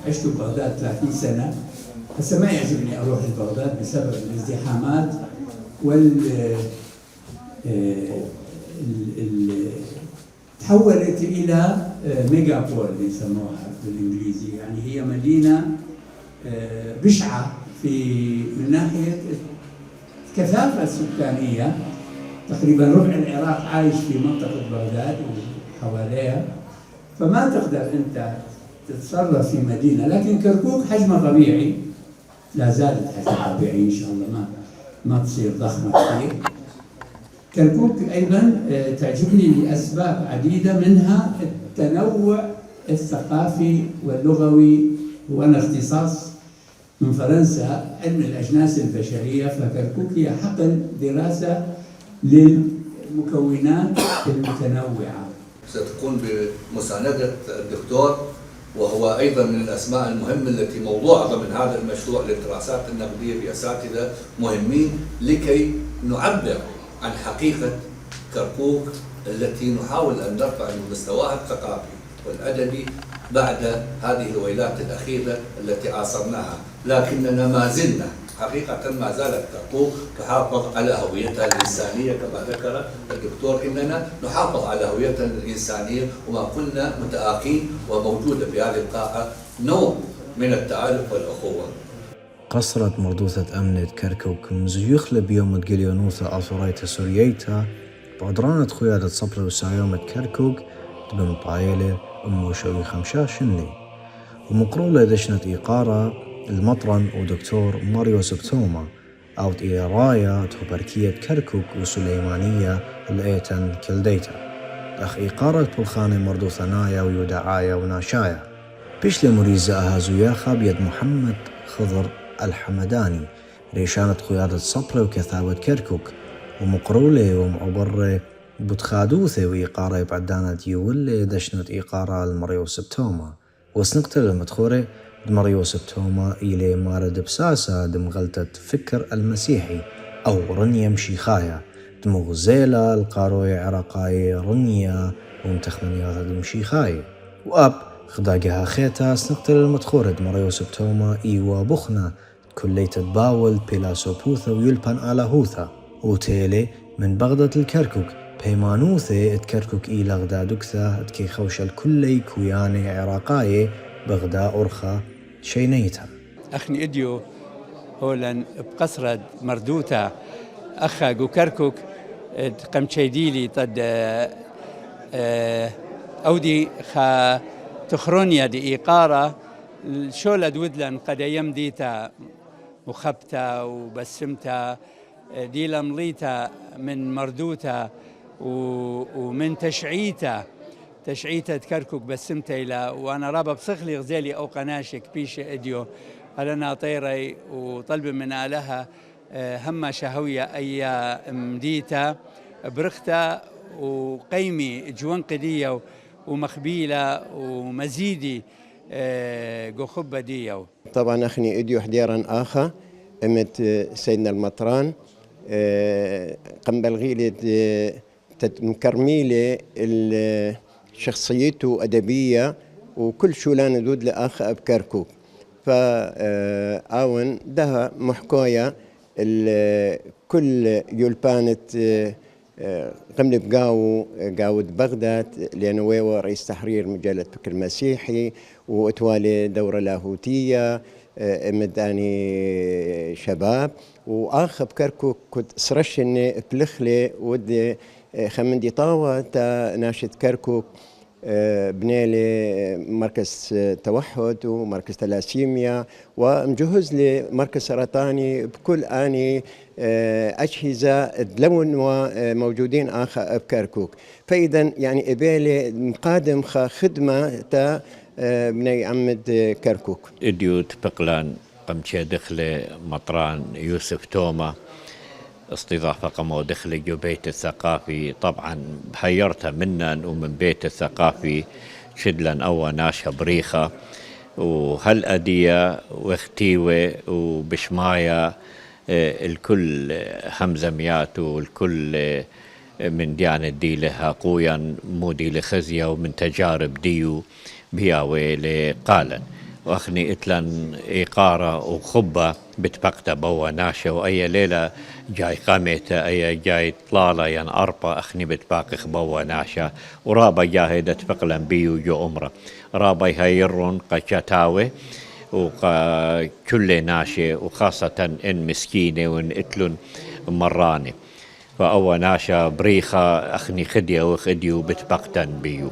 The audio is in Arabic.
عشت ببغداد 30 سنة. هسه ما يعجبني أروح لبغداد بسبب الازدحامات تحولت إلى ميجابول يسموها بالإنجليزي، يعني هي مدينة بشعة من ناحية الكثافة السكانية. تقريبا ربع العراق عايش في منطقة بغداد وحواليها، فما تقدر أنت تتصرف في مدينة. لكن كركوك حجمها طبيعي، لا زالت حجمها طبيعي إن شاء الله، ما تصير ضخمة كثير. كركوك أيضا تعجبني لأسباب عديدة، منها التنوع الثقافي واللغوي. وأنا اختصاص من فرنسا علم الأجناس البشرية، فكركوك هي حقل دراسة للمكونات المتنوعة. ستكون بمساندة الدكتور، وهو أيضا من الأسماء المهمة التي موضوع ضمن هذا المشروع للدراسات النقدية بأساتذة مهمين لكي نعبر عن حقيقة كركوك التي نحاول أن نرفع من مستواها الثقافي والأدبي بعد هذه الويلات الأخيرة التي عاصرناها. لكننا ما زلنا حقيقة، ما زالت كركوك تحافظ على هويتها الإنسانية كما ذكر الدكتور، إننا نحافظ على هويتها الإنسانية وما كنا متآخين، وموجودة في هذه القاعة نوع من التآلف والأخوة. قصرت مردوثة أمنت كركوك مزيخ بيوم تقليونوثة أصوريتا سورييتا بقدرانة خيادة صبر وسايومة كركوك تبن طايلة أمو شوي خمشاشني ومقرولة دشنة إيقارة المطرن ودكتور ماريو سبتوما أو إيرايا تخبركية كركوك وسليمانية الأيتن كلديتا أخ إيقارة بالخانة مردوثنايا ويودعايا وناشايا بيش لمريزة أهازوياخا بيد محمد خضر الحمداني ريشانة قيادة صبرة وكثاوة كركوك ومقرولة ومعبرة بتخادوثة وإيقارة بعدانة يولي دشنة إيقارة المريو سبتوما وسنقتل المدخورة دمريو سبتوما إلي مارد بساسة دمغلتة فكر المسيحي أو رنيا مشيخايا دمغزيلة القاروي عراقاي رنيا ومتخمنيات دمشيخاي وأب خداقها خيتا سنقتل المدخورة دمريو سبتوما إيوا بخنا كلية تباول بيلاسوبوثا ويلبان آلا هوثا وتيلي من بغدة الكركوك بيمانوثة اتكركوك إلى غدادوكثا اتكي خوش الكلي كوياني عراقاي بغدا أرخا شينيتا أخني إديو هولن بقصرة مردوتا أخا جو كركوك قم تشيديلي طد أودي خا تخرونيا دي إيقارة شولة دودلن قد يمديتا وخبتا وبسمتا دي لمليتا من مردوتا ومن تشعيتا كركوك بسمتا إلى وأنا رابا بصخلي غزالي أو قناشك بيش إديو ألنا طيري وطلب من آلها هما شهوية أي مديتا برختا وقيمي جوان قدية ومخبيلة ومزيدي جو خبة ديو. طبعا أخني إديو حديرا آخا أمت سيدنا المطران قم بلغيلة مكرميلة شخصيته أدبية وكل شولان دود لآخ أبكركوك فآون ده محكوية كل يولبانت قمنا قاود بغداد لأنه هو رئيس تحرير مجلة فكر المسيحي واتوالي دورة لاهوتية مداني شباب وآخر بكركوك كنت سرشني بلخلي ودي خمندي طاوة تا ناشد كركوك بنيلي مركز توحد ومركز تلاسيميا ومجهز لمركز سرطاني بكل آني أجهزة دلون وموجودين آخر بكركوك. فإذا يعني إبالي مقادم خدمة تا بني عمد كركوك. إديو تبقلان قمتشي دخل مطران يوسف توما استضافة قمو دخل جو بيت الثقافي طبعا بحيرتها منا ومن بيت الثقافي شدلن أو ناشا بريخة وهالأدية واختيوة وبشماية الكل همزميات والكل من ديانة ديلها قويا مو ديل خزية ومن تجارب ديو بياوي لقالا وأخني إتلن إيقارة وخبة بتبقتا بوا ناشا وأي ليلة جاي قامتا أي جاي طلالة ين أربا أخني بتباقي خبوا ناشا ورابا جاهدة تفقلن بيو جو أمرا رابا هيرون قشتاوي وكل ناشي وخاصة إن مسكينة وإن إتلن مراني فأوا ناشا بريخة أخني خدية وخديو بتبقتن بيو.